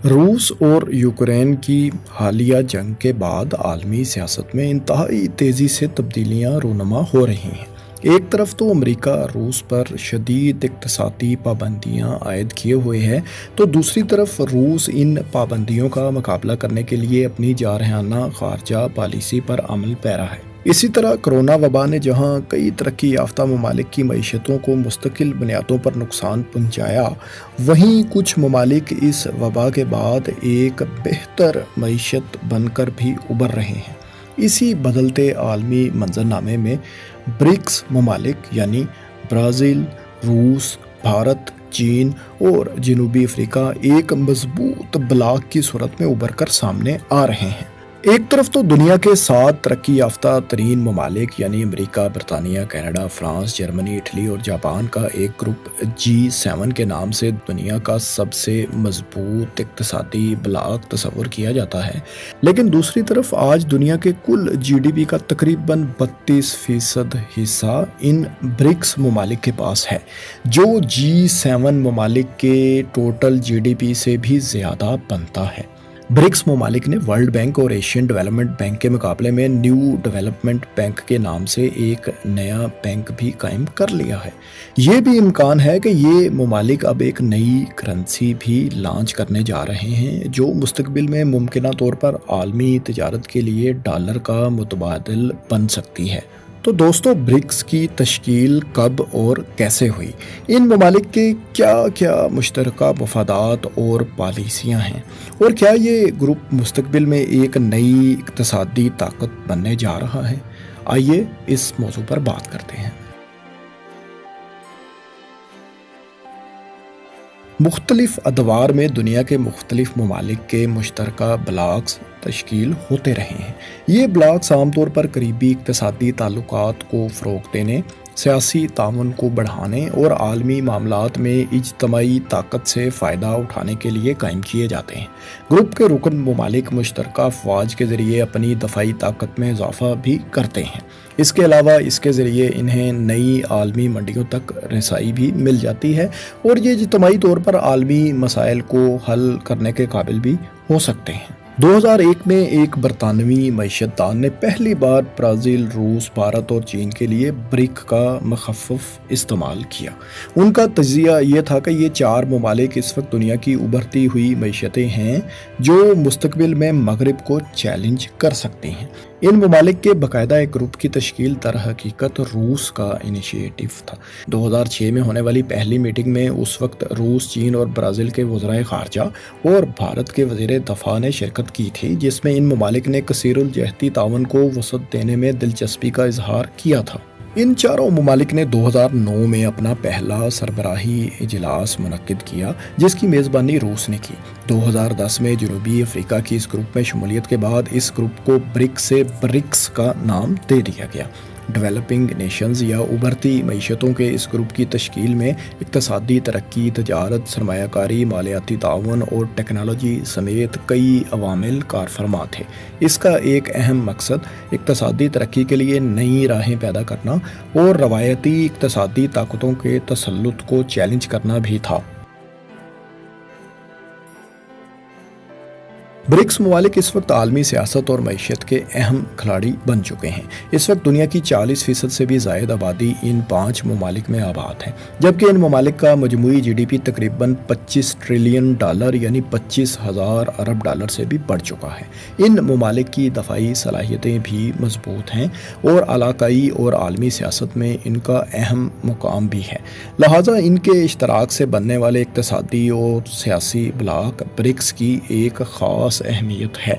روس اور یوکرین کی حالیہ جنگ کے بعد عالمی سیاست میں انتہائی تیزی سے تبدیلیاں رونما ہو رہی ہیں۔ ایک طرف تو امریکہ روس پر شدید اقتصادی پابندیاں عائد کیے ہوئے ہے، تو دوسری طرف روس ان پابندیوں کا مقابلہ کرنے کے لیے اپنی جارحانہ خارجہ پالیسی پر عمل پیرا ہے۔ اسی طرح کرونا وبا نے جہاں کئی ترقی یافتہ ممالک کی معیشتوں کو مستقل بنیادوں پر نقصان پہنچایا، وہیں کچھ ممالک اس وبا کے بعد ایک بہتر معیشت بن کر بھی ابھر رہے ہیں۔ اسی بدلتے عالمی منظرنامے میں برکس ممالک یعنی برازیل، روس، بھارت، چین اور جنوبی افریقہ ایک مضبوط بلاک کی صورت میں ابھر کر سامنے آ رہے ہیں۔ ایک طرف تو دنیا کے 7 ترقی یافتہ ترین ممالک یعنی امریکہ، برطانیہ، کینیڈا، فرانس، جرمنی، اٹلی اور جاپان کا ایک گروپ G7 کے نام سے دنیا کا سب سے مضبوط اقتصادی بلاک تصور کیا جاتا ہے، لیکن دوسری طرف آج دنیا کے کل GDP کا تقریباً 32% حصہ ان برکس ممالک کے پاس ہے، جو G7 ممالک کے ٹوٹل GDP سے بھی زیادہ بنتا ہے۔ برکس ممالک نے ورلڈ بینک اور ایشین ڈیولپمنٹ بینک کے مقابلے میں نیو ڈیولپمنٹ بینک کے نام سے ایک نیا بینک بھی قائم کر لیا ہے۔ یہ بھی امکان ہے کہ یہ ممالک اب ایک نئی کرنسی بھی لانچ کرنے جا رہے ہیں، جو مستقبل میں ممکنہ طور پر عالمی تجارت کے لیے ڈالر کا متبادل بن سکتی ہے۔ تو دوستو، برکس کی تشکیل کب اور کیسے ہوئی؟ ان ممالک کے کیا کیا مشترکہ مفادات اور پالیسیاں ہیں؟ اور کیا یہ گروپ مستقبل میں ایک نئی اقتصادی طاقت بننے جا رہا ہے؟ آئیے اس موضوع پر بات کرتے ہیں۔ مختلف ادوار میں دنیا کے مختلف ممالک کے مشترکہ بلاکس تشکیل ہوتے رہے ہیں۔ یہ بلاکس عام طور پر قریبی اقتصادی تعلقات کو فروغ دینے، سیاسی تعاون کو بڑھانے اور عالمی معاملات میں اجتماعی طاقت سے فائدہ اٹھانے کے لیے قائم کیے جاتے ہیں۔ گروپ کے رکن ممالک مشترکہ افواج کے ذریعے اپنی دفاعی طاقت میں اضافہ بھی کرتے ہیں۔ اس کے علاوہ اس کے ذریعے انہیں نئی عالمی منڈیوں تک رسائی بھی مل جاتی ہے اور یہ اجتماعی طور پر عالمی مسائل کو حل کرنے کے قابل بھی ہو سکتے ہیں۔ 2001 میں ایک برطانوی معیشت دان نے پہلی بار برازیل، روس، بھارت اور چین کے لیے برک کا مخفف استعمال کیا۔ ان کا تجزیہ یہ تھا کہ یہ 4 ممالک اس وقت دنیا کی ابھرتی ہوئی معیشتیں ہیں جو مستقبل میں مغرب کو چیلنج کر سکتی ہیں۔ ان ممالک کے باقاعدہ ایک گروپ کی تشکیل در حقیقت روس کا انیشیٹو تھا۔ 2006 میں ہونے والی پہلی میٹنگ میں اس وقت روس، چین اور برازیل کے وزرائے خارجہ اور بھارت کے وزیر دفاع نے شرکت کی تھی، جس میں ان ممالک نے کثیر الجہتی تعاون کو وسعت دینے میں دلچسپی کا اظہار کیا تھا۔ ان 4 ممالک نے 2009 میں اپنا پہلا سربراہی اجلاس منعقد کیا، جس کی میزبانی روس نے کی۔ 2010 میں جنوبی افریقہ کی اس گروپ میں شمولیت کے بعد اس گروپ کو برک سے برکس کا نام دے دیا گیا۔ ڈیولپنگ نیشنز یا ابھرتی معیشتوں کے اس گروپ کی تشکیل میں اقتصادی ترقی، تجارت، سرمایہ کاری، مالیاتی تعاون اور ٹیکنالوجی سمیت کئی عوامل کار فرما تھے۔ اس کا ایک اہم مقصد اقتصادی ترقی کے لیے نئی راہیں پیدا کرنا اور روایتی اقتصادی طاقتوں کے تسلط کو چیلنج کرنا بھی تھا۔ برکس ممالک اس وقت عالمی سیاست اور معیشت کے اہم کھلاڑی بن چکے ہیں۔ اس وقت دنیا کی 40% سے بھی زائد آبادی ان 5 ممالک میں آباد ہے، جبکہ ان ممالک کا مجموعی GDP تقریباً $25 ٹریلین یعنی 25,000 ارب ڈالر سے بھی بڑھ چکا ہے۔ ان ممالک کی دفاعی صلاحیتیں بھی مضبوط ہیں اور علاقائی اور عالمی سیاست میں ان کا اہم مقام بھی ہے، لہٰذا ان کے اشتراک سے بننے والے اقتصادی اور سیاسی بلاک برکس کی ایک خاص اہمیت ہے۔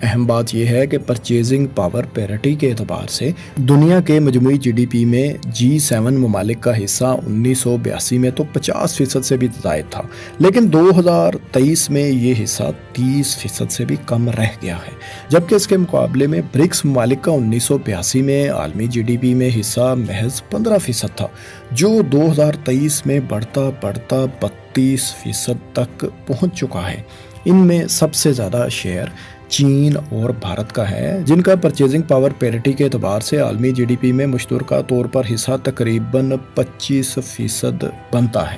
اہم بات یہ ہے کہ پرچیزنگ پاور پیرٹی کے اعتبار سے دنیا کے مجموعی GDP میں G7 ممالک کا حصہ 1982 میں تو 50% سے بھی زائد تھا، لیکن 2023 میں یہ حصہ 30% سے بھی کم رہ گیا ہے، جبکہ اس کے مقابلے میں برکس ممالک کا 1982 میں عالمی GDP میں حصہ محض 15% تھا، جو 2023 میں بڑھتا 32% تک پہنچ چکا ہے۔ ان میں سب سے زیادہ شیئر چین اور بھارت کا ہے، جن کا پرچیزنگ پاور پیرٹی کے اعتبار سے عالمی GDP میں مشترکہ طور پر حصہ تقریباً 25% بنتا ہے۔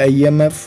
IMF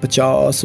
$50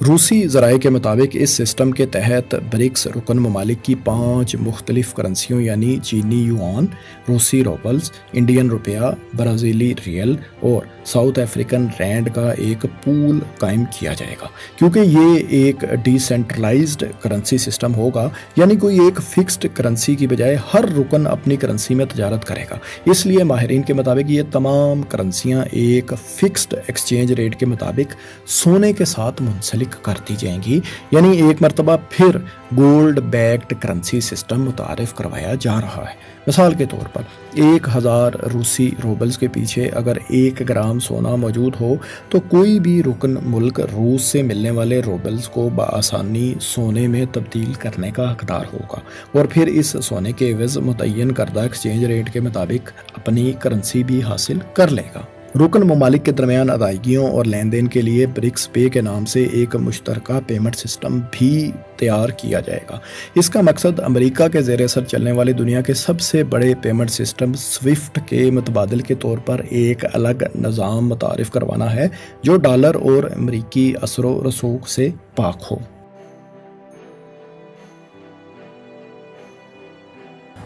روسی ذرائع کے مطابق اس سسٹم کے تحت برکس رکن ممالک کی 5 مختلف کرنسیوں یعنی چینی یوان، روسی روبلز، انڈین روپیہ، برازیلی ریل اور ساؤتھ افریقن رینڈ کا ایک پول قائم کیا جائے گا۔ کیونکہ یہ ایک ڈی سینٹرلائزڈ کرنسی سسٹم ہوگا، یعنی کوئی ایک فکسڈ کرنسی کی بجائے ہر رکن اپنی کرنسی میں تجارت کرے گا، اس لیے ماہرین کے مطابق یہ تمام کرنسیاں ایک فکسڈ ایکسچینج ریٹ کے مطابق سونے کے ساتھ منسلک کر دی جائیں گی، یعنی ایک مرتبہ پھر گولڈ بیکڈ کرنسی سسٹم متعارف کروایا جا رہا ہے۔ مثال کے طور پر 1000 روسی روبلز کے پیچھے اگر 1 گرام سونا موجود ہو تو کوئی بھی رکن ملک روس سے ملنے والے روبلز کو بآسانی سونے میں تبدیل کرنے کا حقدار ہوگا اور پھر اس سونے کے عوض متعین کردہ ایکسچینج ریٹ کے مطابق اپنی کرنسی بھی حاصل کر لے گا۔ رکن ممالک کے درمیان ادائیگیوں اور لین دین کے لیے برکس پے کے نام سے ایک مشترکہ پیمنٹ سسٹم بھی تیار کیا جائے گا۔ اس کا مقصد امریکہ کے زیر اثر چلنے والی دنیا کے سب سے بڑے پیمنٹ سسٹم سوئفٹ کے متبادل کے طور پر ایک الگ نظام متعارف کروانا ہے جو ڈالر اور امریکی اثر و رسوخ سے پاک ہو۔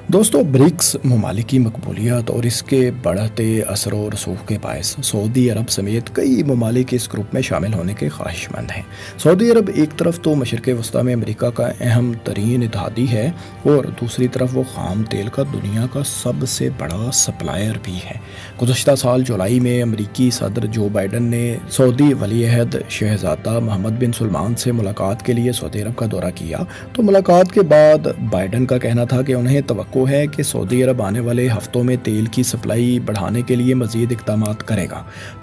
دوستو، برکس ممالک کی مقبولیت اور اس کے بڑھتے اثر و رسوخ کے باعث سعودی عرب سمیت کئی ممالک اس گروپ میں شامل ہونے کے خواہش مند ہیں۔ سعودی عرب ایک طرف تو مشرق وسطیٰ میں امریکہ کا اہم ترین اتحادی ہے اور دوسری طرف وہ خام تیل کا دنیا کا سب سے بڑا سپلائر بھی ہے۔ گزشتہ سال جولائی میں امریکی صدر جو بائیڈن نے سعودی ولی عہد شہزادہ محمد بن سلمان سے ملاقات کے لیے سعودی عرب کا دورہ کیا تو ملاقات کے بعد بائیڈن کا کہنا تھا کہ انہیں توقع ہے کہ سعودی عرب آنے والے ہفتوں میں تیل کی سپلائی بڑھانے کے لیے مزید اقدامات کرے گا۔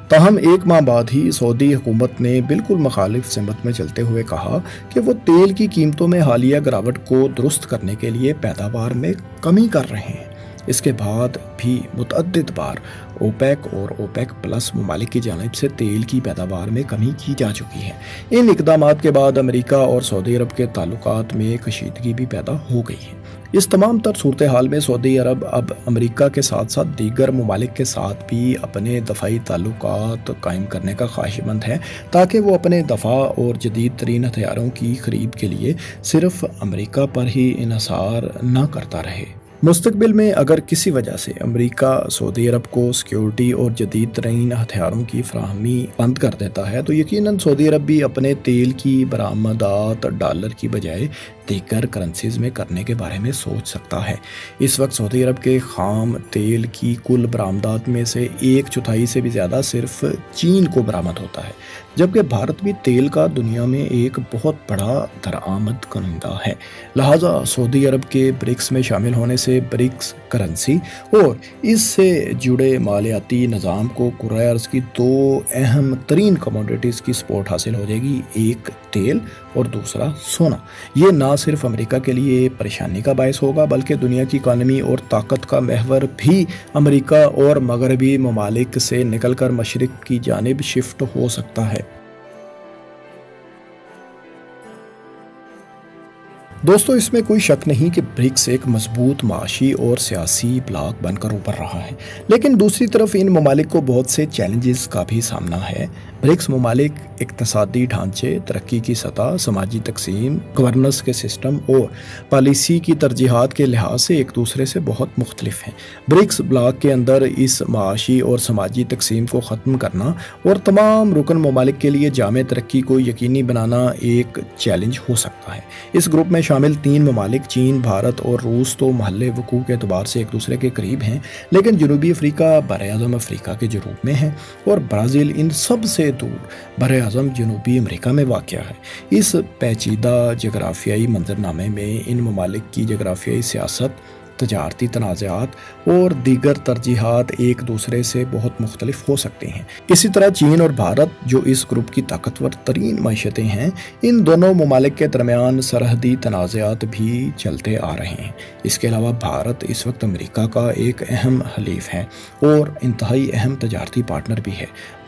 تاہم 1 ماہ بعد ہی سعودی حکومت نے بالکل مخالف سمت میں چلتے ہوئے کہا کہ وہ تیل کی قیمتوں میں حالیہ گراوٹ کو درست کرنے کے لیے پیداوار میں کمی کر رہے ہیں۔ اس کے بعد بھی متعدد بار اوپیک اور اوپیک پلس ممالک کی جانب سے تیل کی پیداوار میں کمی کی جا چکی ہے۔ ان اقدامات کے بعد امریکہ اور سعودی عرب کے تعلقات میں کشیدگی بھی پیدا ہو گئی ہے۔ اس تمام تر صورتحال میں سعودی عرب اب امریکہ کے ساتھ ساتھ دیگر ممالک کے ساتھ بھی اپنے دفاعی تعلقات قائم کرنے کا خواہش مند ہے تاکہ وہ اپنے دفاع اور جدید ترین ہتھیاروں کی خرید کے لیے صرف امریکہ پر ہی انحصار نہ کرتا رہے۔ مستقبل میں اگر کسی وجہ سے امریکہ سعودی عرب کو سیکیورٹی اور جدید ترین ہتھیاروں کی فراہمی بند کر دیتا ہے تو یقیناً سعودی عرب بھی اپنے تیل کی برآمدات ڈالر کی بجائے دیگر کرنسیز میں کرنے کے بارے میں سوچ سکتا ہے۔ اس وقت سعودی عرب کے خام تیل کی کل برآمدات میں سے 1/4 سے بھی زیادہ صرف چین کو برآمد ہوتا ہے، جبکہ بھارت بھی تیل کا دنیا میں ایک بہت بڑا درآمد کنندہ ہے۔ لہٰذا سعودی عرب کے برکس میں شامل ہونے سے برکس کرنسی اور اس سے جڑے مالیاتی نظام کو کرۂ ارض کی 2 اہم ترین کموڈیٹیز کی سپورٹ حاصل ہو جائے گی، ایک تیل اور دوسرا سونا۔ یہ نہ صرف امریکہ کے لیے پریشانی کا باعث ہوگا بلکہ دنیا کی اکانومی اور طاقت کا محور بھی امریکہ اور مغربی ممالک سے نکل کر مشرق کی جانب شفٹ ہو سکتا ہے۔ دوستو، اس میں کوئی شک نہیں کہ برکس ایک مضبوط معاشی اور سیاسی بلاک بن کر ابھر رہا ہے، لیکن دوسری طرف ان ممالک کو بہت سے چیلنجز کا بھی سامنا ہے۔ برکس ممالک اقتصادی ڈھانچے، ترقی کی سطح، سماجی تقسیم، گورننس کے سسٹم اور پالیسی کی ترجیحات کے لحاظ سے ایک دوسرے سے بہت مختلف ہیں۔ برکس بلاک کے اندر اس معاشی اور سماجی تقسیم کو ختم کرنا اور تمام رکن ممالک کے لیے جامع ترقی کو یقینی بنانا ایک چیلنج ہو سکتا ہے۔ اس گروپ میں شامل 3 ممالک چین، بھارت اور روس تو محل وقوع کے اعتبار سے ایک دوسرے کے قریب ہیں، لیکن جنوبی افریقہ براعظم افریقہ کے جنوب میں ہے اور برازیل ان سب سے دور براعظم جنوبی امریکہ میں واقع ہے۔ اس پیچیدہ جغرافیائی منظرنامے میں ان ممالک کی جغرافیائی سیاست، تجارتی تنازعات اور دیگر ترجیحات ایک دوسرے سے بہت مختلف ہو سکتے ہیں۔ اسی طرح چین اور بھارت جو اس گروپ کی طاقتور ترین معیشتیں ہیں، ان دونوں ممالک کے درمیان سرحدی تنازعات بھی چلتے آ رہے ہیں۔ اس کے علاوہ بھارت اس وقت امریکہ کا ایک اہم حلیف ہے اور انتہائی اہم تجارتی پارٹنر بھی ہے۔